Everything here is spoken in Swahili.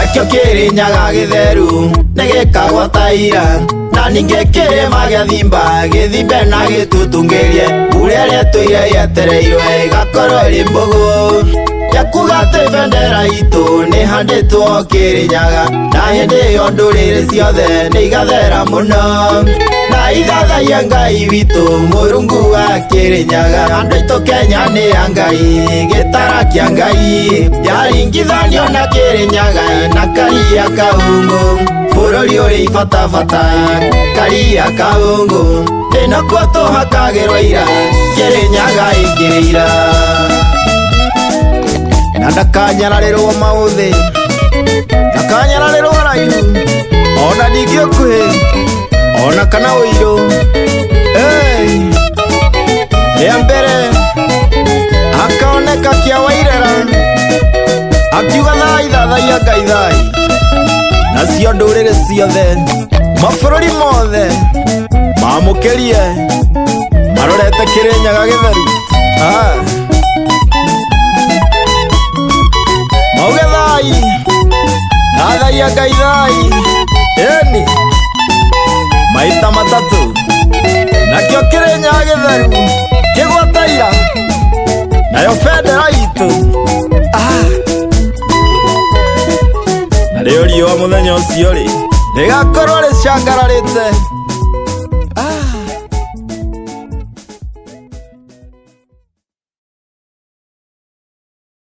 nakio Kirinyaga githeru nigikagwa ta ira, na ningĩ kĩrĩma gĩa Thimba gĩthimbe na gĩtutungerie, uria rĩetũire rĩetereirwe gakorwo ĩrĩ mbũgũ. Yakuga atĩ bendera itũ nĩ handĩtwo Kirinyaga, na hĩndĩ ĩyo ndũrĩrĩ ciothe nĩ igathera mũno, na ithathaia Ngai witũ Mũrungu wa Kirinyaga. Andũ aitũ Kenya nĩ ya Ngai, gĩtara kĩa Ngai yaringithanio na Kirinyaga na Karia Kaungu, bũrũri ũrĩ ibatabata Karia Kaungu, ĩnakuo tũhakagĩrwo ira Kirinyaga ĩngĩrĩira, na ndakanyararĩrwo maũthĩ, ndakanyararĩrwo raihu, ona ningĩ ũkuhĩ, ona kana ũirũ. Rĩa mbere akaoneka Kĩa Wairera akiuga thai thathaia Ngai thai, nacio ndũrĩrĩ ciothe mabũrũri mothe mamũkĩrie marorete Kirinyaga gĩtheru. Mauge thai thathaia Ngai thai, ĩni maita matatũ, nakĩo Kirinyaga gĩtheru kĩgwata ira, nayo bendera itũ na rĩo riũa mũthenya ũcio rĩ rĩgakorwo rĩcangararĩte.